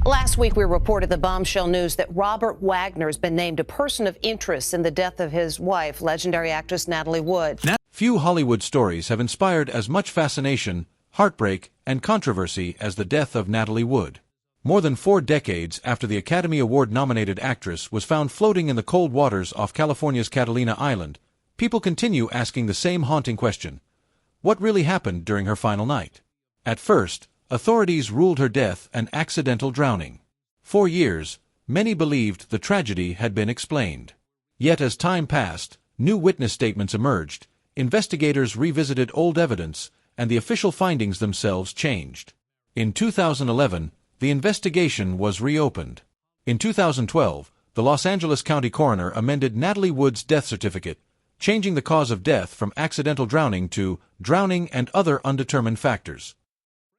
Last week, we reported the bombshell news that Robert Wagner has been named a person of interest in the death of his wife, legendary actress Natalie Wood. Few Hollywood stories have inspired as much fascination, heartbreak, and controversy as the death of Natalie Wood. More than 4 decades after the Academy Award-nominated actress was found floating in the cold waters off California's Catalina Island, people continue asking the same haunting question: what really happened during her final night? At first, authorities ruled her death an accidental drowning. For years, many believed the tragedy had been explained. Yet as time passed, new witness statements emerged, investigators revisited old evidence, and the official findings themselves changed. In 2011, the investigation was reopened. In 2012, the Los Angeles County coroner amended Natalie Wood's death certificate, changing the cause of death from accidental drowning to drowning and other undetermined factors.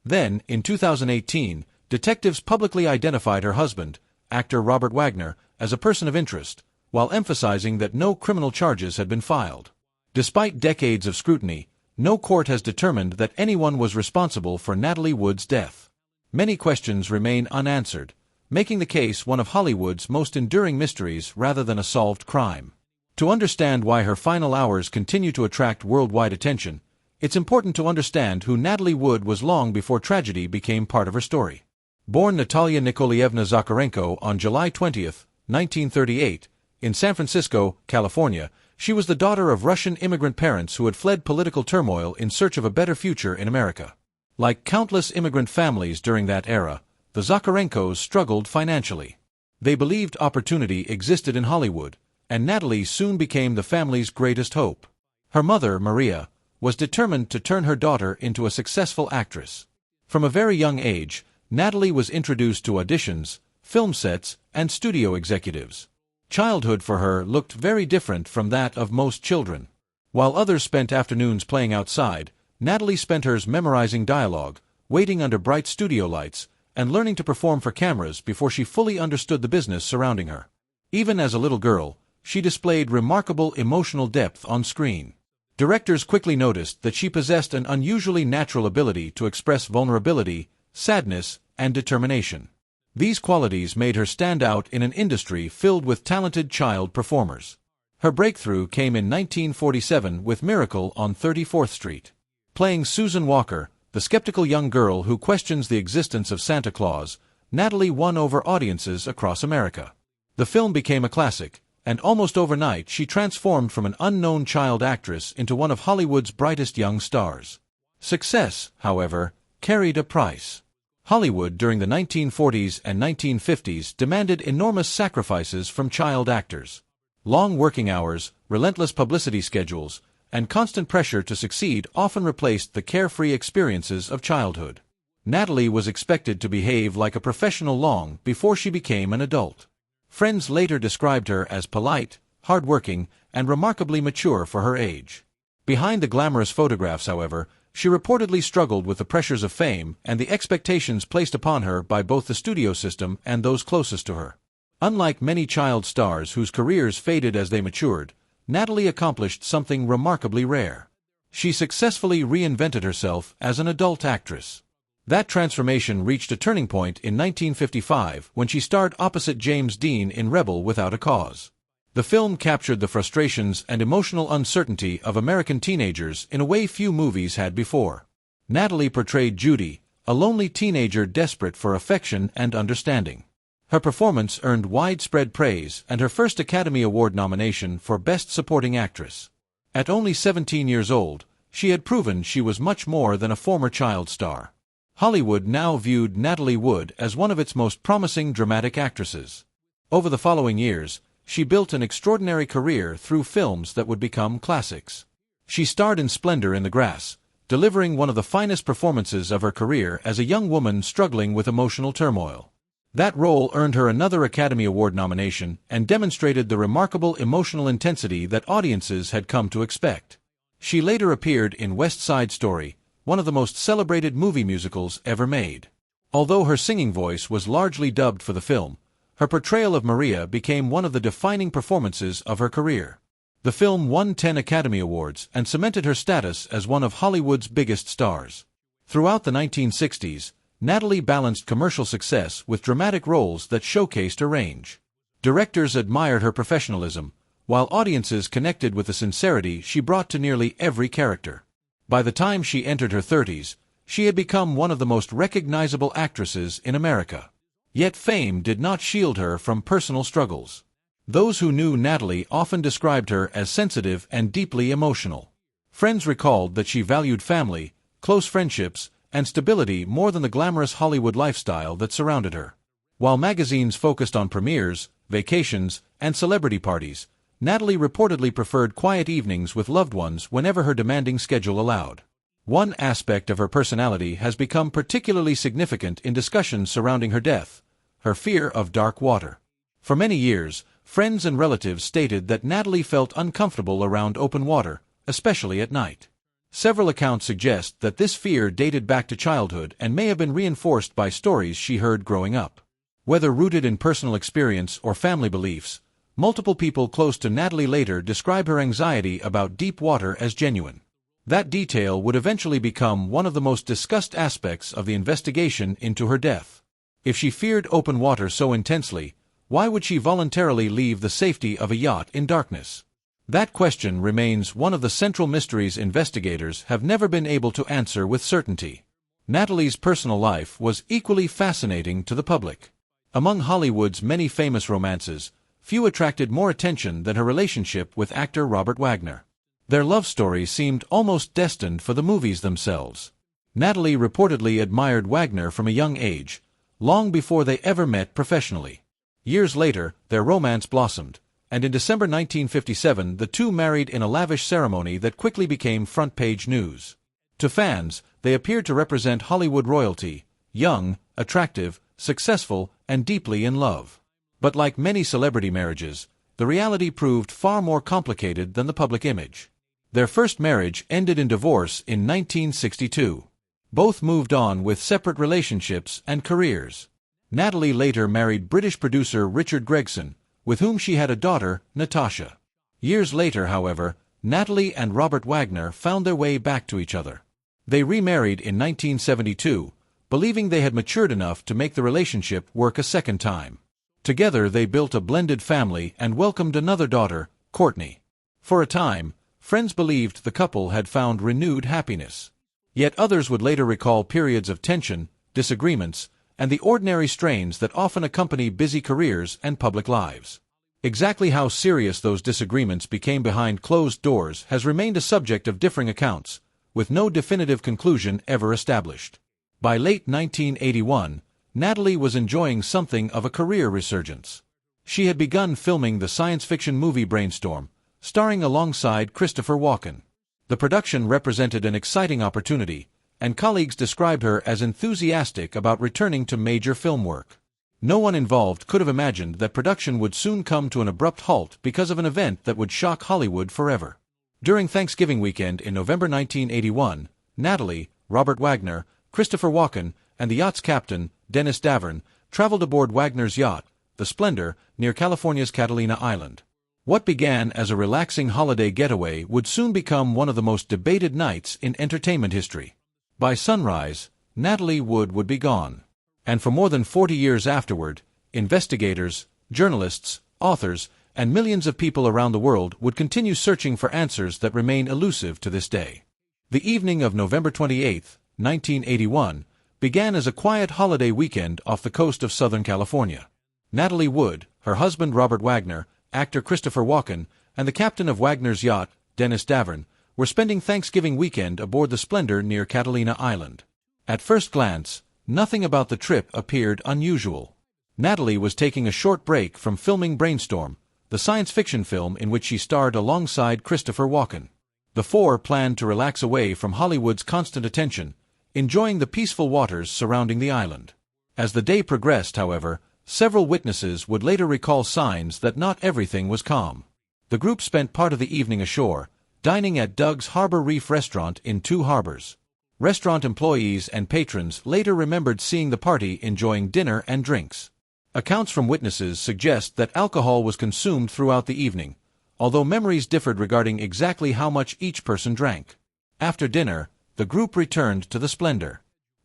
Then, in 2018, detectives publicly identified her husband, actor Robert Wagner, as a person of interest, while emphasizing that no criminal charges had been filed. Despite decades of scrutiny, no court has determined that anyone was responsible for Natalie Wood's death. Many questions remain unanswered, making the case one of Hollywood's most enduring mysteries rather than a solved crime. To understand why her final hours continue to attract worldwide attention, it's important to understand who Natalie Wood was long before tragedy became part of her story. Born Natalia Nikolaevna Zakharenko on July 20, 1938, in San Francisco, California, she was the daughter of Russian immigrant parents who had fled political turmoil in search of a better future in America. Like countless immigrant families during that era, the Zakharenkos struggled financially. They believed opportunity existed in Hollywood, and Natalie soon became the family's greatest hope. Her mother, Maria, was determined to turn her daughter into a successful actress. From a very young age, Natalie was introduced to auditions, film sets, and studio executives. Childhood for her looked very different from that of most children. While others spent afternoons playing outside, Natalie spent hers memorizing dialogue, waiting under bright studio lights, and learning to perform for cameras before she fully understood the business surrounding her. Even as a little girl, she displayed remarkable emotional depth on screen. Directors quickly noticed that she possessed an unusually natural ability to express vulnerability, sadness, and determination. These qualities made her stand out in an industry filled with talented child performers. Her breakthrough came in 1947 with Miracle on 34th Street. Playing Susan Walker, the skeptical young girl who questions the existence of Santa Claus, Natalie won over audiences across America. The film became a classic, and almost overnight she transformed from an unknown child actress into one of Hollywood's brightest young stars. Success, however, carried a price. Hollywood during the 1940s and 1950s demanded enormous sacrifices from child actors. Long working hours, relentless publicity schedules, and constant pressure to succeed often replaced the carefree experiences of childhood. Natalie was expected to behave like a professional long before she became an adult. Friends later described her as polite, hard-working, and remarkably mature for her age. Behind the glamorous photographs, however, she reportedly struggled with the pressures of fame and the expectations placed upon her by both the studio system and those closest to her. Unlike many child stars whose careers faded as they matured, Natalie accomplished something remarkably rare. She successfully reinvented herself as an adult actress. That transformation reached a turning point in 1955 when she starred opposite James Dean in Rebel Without a Cause. The film captured the frustrations and emotional uncertainty of American teenagers in a way few movies had before. Natalie portrayed Judy, a lonely teenager desperate for affection and understanding. Her performance earned widespread praise and her first Academy Award nomination for Best Supporting Actress. At only 17 years old, she had proven she was much more than a former child star. Hollywood now viewed Natalie Wood as one of its most promising dramatic actresses. Over the following years, she built an extraordinary career through films that would become classics. She starred in Splendour in the Grass, delivering one of the finest performances of her career as a young woman struggling with emotional turmoil. That role earned her another Academy Award nomination and demonstrated the remarkable emotional intensity that audiences had come to expect. She later appeared in West Side Story, one of the most celebrated movie musicals ever made. Although her singing voice was largely dubbed for the film, her portrayal of Maria became one of the defining performances of her career. The film won 10 Academy Awards and cemented her status as one of Hollywood's biggest stars. Throughout the 1960s, Natalie balanced commercial success with dramatic roles that showcased her range. Directors admired her professionalism, while audiences connected with the sincerity she brought to nearly every character. By the time she entered her 30s, she had become one of the most recognizable actresses in America. Yet fame did not shield her from personal struggles. Those who knew Natalie often described her as sensitive and deeply emotional. Friends recalled that she valued family, close friendships, and stability more than the glamorous Hollywood lifestyle that surrounded her. While magazines focused on premieres, vacations, and celebrity parties, Natalie reportedly preferred quiet evenings with loved ones whenever her demanding schedule allowed. One aspect of her personality has become particularly significant in discussions surrounding her death: her fear of dark water. For many years, friends and relatives stated that Natalie felt uncomfortable around open water, especially at night. Several accounts suggest that this fear dated back to childhood and may have been reinforced by stories she heard growing up. Whether rooted in personal experience or family beliefs, multiple people close to Natalie later describe her anxiety about deep water as genuine. That detail would eventually become one of the most discussed aspects of the investigation into her death. If she feared open water so intensely, why would she voluntarily leave the safety of a yacht in darkness? That question remains one of the central mysteries investigators have never been able to answer with certainty. Natalie's personal life was equally fascinating to the public. Among Hollywood's many famous romances, few attracted more attention than her relationship with actor Robert Wagner. Their love story seemed almost destined for the movies themselves. Natalie reportedly admired Wagner from a young age, long before they ever met professionally. Years later, their romance blossomed, and in December 1957 the two married in a lavish ceremony that quickly became front-page news. To fans, they appeared to represent Hollywood royalty: young, attractive, successful, and deeply in love. But like many celebrity marriages, the reality proved far more complicated than the public image. Their first marriage ended in divorce in 1962. Both moved on with separate relationships and careers. Natalie later married British producer Richard Gregson, with whom she had a daughter, Natasha. Years later, however, Natalie and Robert Wagner found their way back to each other. They remarried in 1972, believing they had matured enough to make the relationship work a second time. Together they built a blended family and welcomed another daughter, Courtney. For a time, friends believed the couple had found renewed happiness. Yet others would later recall periods of tension, disagreements, and the ordinary strains that often accompany busy careers and public lives. Exactly how serious those disagreements became behind closed doors has remained a subject of differing accounts, with no definitive conclusion ever established. By late 1981, Natalie was enjoying something of a career resurgence. She had begun filming the science fiction movie Brainstorm, starring alongside Christopher Walken. The production represented an exciting opportunity, and colleagues described her as enthusiastic about returning to major film work. No one involved could have imagined that production would soon come to an abrupt halt because of an event that would shock Hollywood forever. During Thanksgiving weekend in November 1981, Natalie, Robert Wagner, Christopher Walken, and the yacht's captain, Dennis Davern, traveled aboard Wagner's yacht, the Splendour, near California's Catalina Island. What began as a relaxing holiday getaway would soon become one of the most debated nights in entertainment history. By sunrise, Natalie Wood would be gone. And for more than 40 years afterward, investigators, journalists, authors, and millions of people around the world would continue searching for answers that remain elusive to this day. The evening of November 28, 1981, began as a quiet holiday weekend off the coast of Southern California. Natalie Wood, her husband Robert Wagner, actor Christopher Walken, and the captain of Wagner's yacht, Dennis Davern, were spending Thanksgiving weekend aboard the Splendour near Catalina Island. At first glance, nothing about the trip appeared unusual. Natalie was taking a short break from filming Brainstorm, the science fiction film in which she starred alongside Christopher Walken. The four planned to relax away from Hollywood's constant attention, enjoying the peaceful waters surrounding the island. As the day progressed, however, several witnesses would later recall signs that not everything was calm. The group spent part of the evening ashore, dining at Doug's Harbor Reef restaurant in Two Harbors. Restaurant employees and patrons later remembered seeing the party enjoying dinner and drinks. Accounts from witnesses suggest that alcohol was consumed throughout the evening, although memories differed regarding exactly how much each person drank. After dinner, the group returned to the Splendour.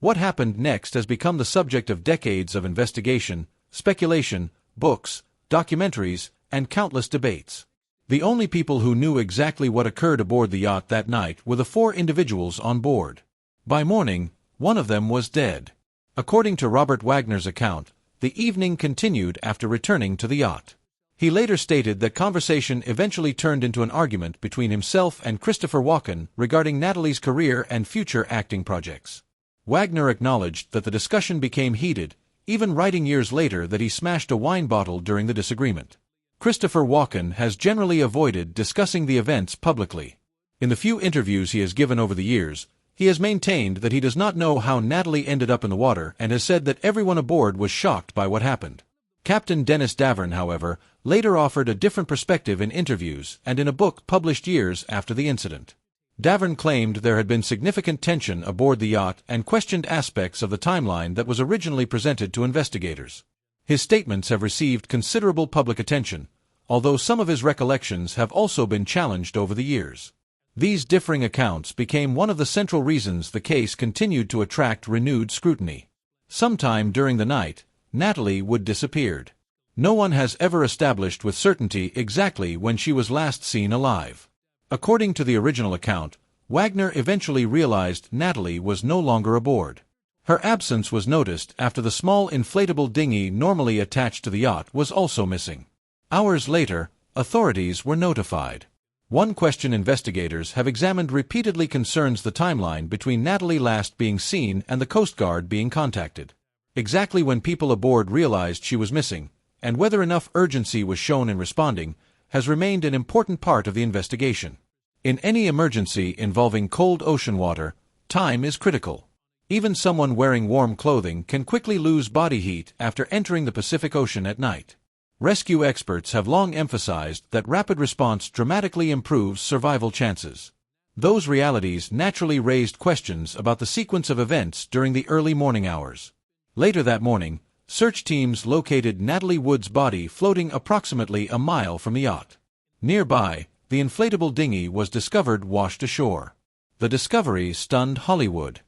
What happened next has become the subject of decades of investigation, speculation, books, documentaries, and countless debates. The only people who knew exactly what occurred aboard the yacht that night were the 4 individuals on board. By morning, one of them was dead. According to Robert Wagner's account, the evening continued after returning to the yacht. He later stated that conversation eventually turned into an argument between himself and Christopher Walken regarding Natalie's career and future acting projects. Wagner acknowledged that the discussion became heated, even writing years later that he smashed a wine bottle during the disagreement. Christopher Walken has generally avoided discussing the events publicly. In the few interviews he has given over the years, he has maintained that he does not know how Natalie ended up in the water and has said that everyone aboard was shocked by what happened. Captain Dennis Davern, however, later offered a different perspective in interviews and in a book published years after the incident. Davern claimed there had been significant tension aboard the yacht and questioned aspects of the timeline that was originally presented to investigators. His statements have received considerable public attention, although some of his recollections have also been challenged over the years. These differing accounts became one of the central reasons the case continued to attract renewed scrutiny. Sometime during the night, Natalie Wood disappeared. No one has ever established with certainty exactly when she was last seen alive. According to the original account, Wagner eventually realized Natalie was no longer aboard. Her absence was noticed after the small inflatable dinghy normally attached to the yacht was also missing. Hours later, authorities were notified. One question investigators have examined repeatedly concerns the timeline between Natalie last being seen and the Coast Guard being contacted. Exactly when people aboard realized she was missing, and whether enough urgency was shown in responding, has remained an important part of the investigation. In any emergency involving cold ocean water, time is critical. Even someone wearing warm clothing can quickly lose body heat after entering the Pacific Ocean at night. Rescue experts have long emphasized that rapid response dramatically improves survival chances. Those realities naturally raised questions about the sequence of events during the early morning hours. Later that morning, search teams located Natalie Wood's body floating approximately a mile from the yacht. Nearby, the inflatable dinghy was discovered washed ashore. The discovery stunned Hollywood.